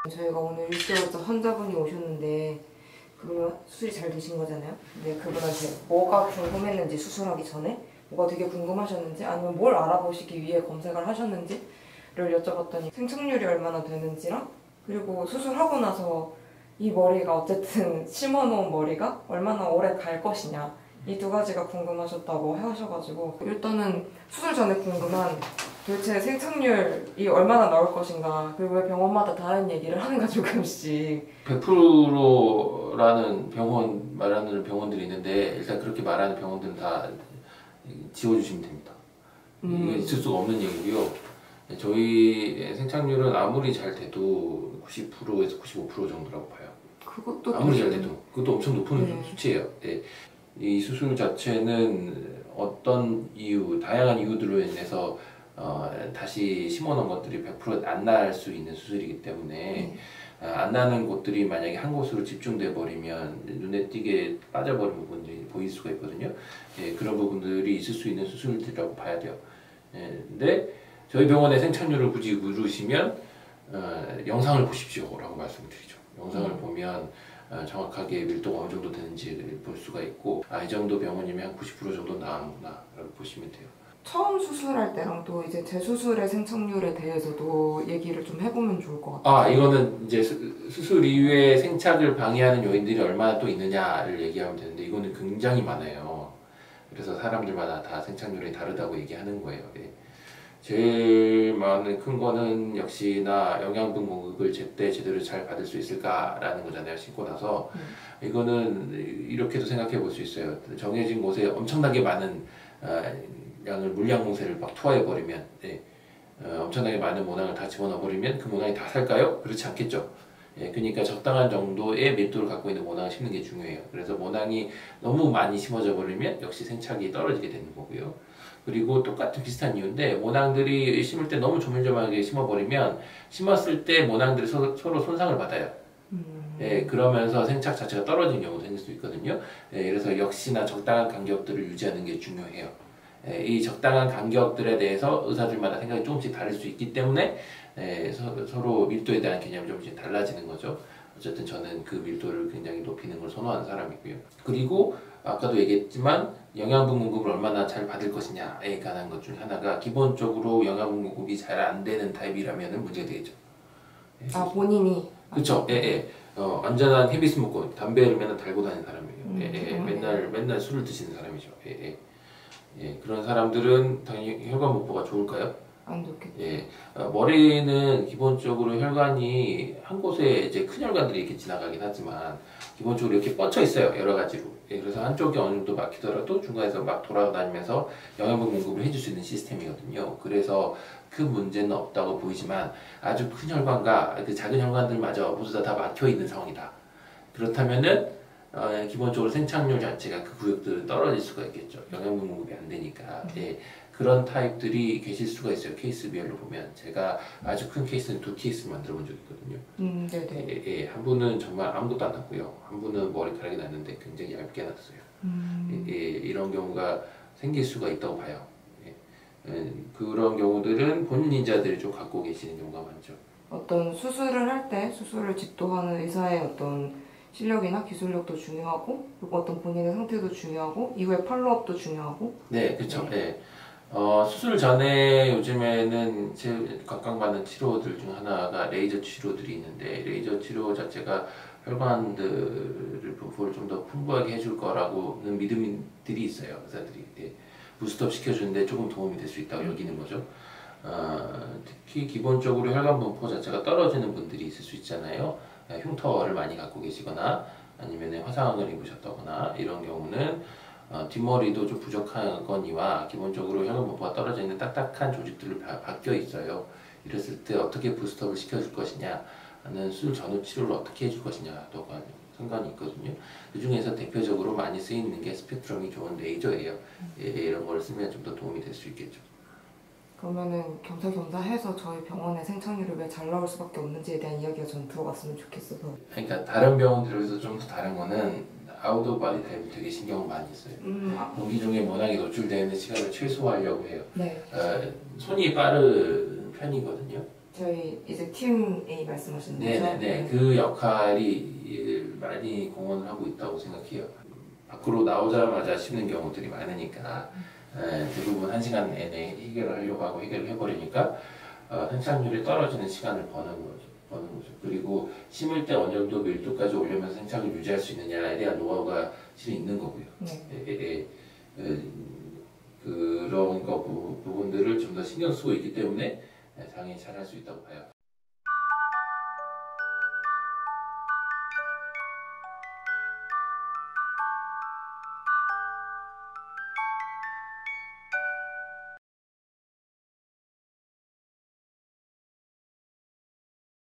저희가 오늘 6개월차 환자분이 오셨는데 그러면 수술이 잘 되신 거잖아요? 근데 그분한테 뭐가 궁금했는지 수술하기 전에 뭐가 되게 궁금하셨는지 아니면 뭘 알아보시기 위해 검색을 하셨는지를 여쭤봤더니 생착률이 얼마나 되는지랑 그리고 수술하고 나서 이 머리가 어쨌든 심어놓은 머리가 얼마나 오래 갈 것이냐 이 두 가지가 궁금하셨다고 하셔가지고 일단은 수술 전에 궁금한 도대체 생착률이 얼마나 나올 것인가 그리고 왜 병원마다 다른 얘기를 하는가 조금씩 100%라는 병원 말하는 병원들이 있는데 일단 그렇게 말하는 병원들은 다 지워주시면 됩니다. 이게 있을 수가 없는 얘기고요. 저희 생착률은 아무리 잘 돼도 90%에서 95% 정도라고 봐요. 그것도 아무리 잘 돼도 그것도 엄청 높은 네. 수치예요. 네. 이 수술 자체는 어떤 이유, 다양한 이유들로 인해서 다시 심어놓은 것들이 100% 안 날 수 있는 수술이기 때문에 안 나는 곳들이 만약에 한 곳으로 집중돼 버리면 눈에 띄게 빠져버린 부분들이 보일 수가 있거든요. 예, 그런 부분들이 있을 수 있는 수술들이라고 봐야 돼요. 예, 근데 저희 병원의 생착률을 굳이 물으시면 영상을 보십시오 라고 말씀드리죠. 영상을 보면 정확하게 밀도가 어느 정도 되는지 볼 수가 있고 이 정도 병원이면 한 90% 정도 나오는구나 라고 보시면 돼요. 처음 수술할 때랑 또 이제 재수술의 생착률에 대해서도 얘기를 좀 해보면 좋을 것 같아요. 이거는 이제 수술 이후에 생착을 방해하는 요인들이 얼마나 또 있느냐를 얘기하면 되는데 이거는 굉장히 많아요. 그래서 사람들마다 다 생착률이 다르다고 얘기하는 거예요. 예. 제일 많은 큰 거는 역시나 영양분 공급을 제때 제대로 잘 받을 수 있을까라는 거잖아요. 심고 나서 이거는 이렇게도 생각해 볼 수 있어요. 정해진 곳에 엄청나게 많은 양을 물량 공세를 막 투하해 버리면 엄청나게 많은 모낭을 다 집어넣어 버리면 그 모낭이 다 살까요? 그렇지 않겠죠. 예, 그러니까 적당한 정도의 밀도를 갖고 있는 모낭을 심는 게 중요해요. 그래서 모낭이 너무 많이 심어져 버리면 역시 생착이 떨어지게 되는 거고요. 그리고 똑같은 비슷한 이유인데 모낭들이 심을 때 너무 조밀조밀하게 심어버리면 심었을 때 모낭들이 서로 손상을 받아요. 예, 그러면서 생착 자체가 떨어지는 경우도 생길 수 있거든요. 예, 그래서 역시나 적당한 간격들을 유지하는 게 중요해요. 예, 이 적당한 간격들에 대해서 의사들마다 생각이 조금씩 다를 수 있기 때문에 서로 밀도에 대한 개념이 조금씩 달라지는 거죠. 어쨌든 저는 그 밀도를 굉장히 높이는 걸 선호하는 사람이고요. 그리고 아까도 얘기했지만 영양분 공급을 얼마나 잘 받을 것이냐에 관한 것 중에 하나가 기본적으로 영양분 공급이 잘 안 되는 타입이라면 문제가 되겠죠. 본인이? 그렇죠. 완전한 헤비 스모커, 담배를 맨날 달고 다니는 사람이에요. 맨날 술을 드시는 사람이죠. 그런 사람들은 당연히 혈관 목표가 좋을까요? 안 좋겠죠. 머리는 기본적으로 혈관이 한 곳에 이제 큰 혈관들이 이렇게 지나가긴 하지만 기본적으로 이렇게 뻗쳐 있어요. 여러 가지로. 그래서 한쪽이 어느 정도 막히더라도 중간에서 막 돌아다니면서 영양분 공급을 해줄 수 있는 시스템이거든요. 그래서 큰 문제는 없다고 보이지만 아주 큰 혈관과 그 작은 혈관들마저 모두 다 막혀 있는 상황이다. 그렇다면은 기본적으로 생착률 자체가 그 구역들은 떨어질 수가 있겠죠. 영양분 공급이 안 되니까. 그런 타입들이 계실 수가 있어요. 케이스별로 보면 제가 아주 큰 케이스는 2케이스를 만들어 본 적이 있거든요. 네네. 한 분은 정말 아무것도 안 났고요. 한 분은 머리카락이 났는데 굉장히 얇게 났어요. 이런 경우가 생길 수가 있다고 봐요. 그런 경우들은 본인 인자들이 좀 갖고 계시는 경우가 많죠. 어떤 수술을 할 때 수술을 집도하는 의사의 어떤 실력이나 기술력도 중요하고 그리고 어떤 본인의 상태도 중요하고 이후에 팔로업도 중요하고 네, 그렇죠. 수술 전에 요즘에는 제일 각광받는 치료들 중 하나가 레이저 치료들이 있는데 레이저 치료 자체가 혈관들을 부풀 좀 더 풍부하게 해줄 거라고는 믿음들이 있어요. 의사들이 부스트업 시켜주는데 조금 도움이 될 수 있다고 여기는 거죠. 특히 기본적으로 혈관 분포 자체가 떨어지는 분들이 있을 수 있잖아요. 흉터를 많이 갖고 계시거나 아니면 화상을 입으셨다거나 이런 경우는 뒷머리도 좀 부족하거니와 기본적으로 혈관 분포가 떨어져 있는 딱딱한 조직들로 바뀌어 있어요. 이랬을 때 어떻게 부스트업을 시켜줄 것이냐 하는 수술 전후 치료를 어떻게 해줄 것이냐도 상관이 있거든요. 그 중에서 대표적으로 많이 쓰이는 게 스펙트럼이 좋은 레이저예요. 이런 걸 쓰면 좀 더 도움이 될 수 있겠죠. 그러면은 겸사겸사해서 저희 병원의 생착률이 왜 잘 나올 수밖에 없는지에 대한 이야기가 전 들어갔으면 좋겠어서. 그러니까 다른 병원들에서 좀 더 다른 거는 아웃 오브 바디 타입이 되게 신경을 많이 써요. 공기 중에 모낭이 노출되는 시간을 최소화하려고 해요. 손이 빠른 편이거든요. 저희 이제 Q&A 말씀하시는 거죠? 네네네. 그 역할이 많이 공헌을 하고 있다고 생각해요. 밖으로 나오자마자 쉬는 경우들이 많으니까 대부분 1시간 내내 해결을 하려고 하고 해결을 해버리니까 생착률이 떨어지는 시간을 버는 거죠. 그리고 심을 때 어느 정도 밀도까지 올리면서 생착을 유지할 수 있느냐에 대한 노하우가 실은 있는 거고요. 그런 부분들을 좀 더 신경 쓰고 있기 때문에 당연히 잘할 수 있다고 봐요.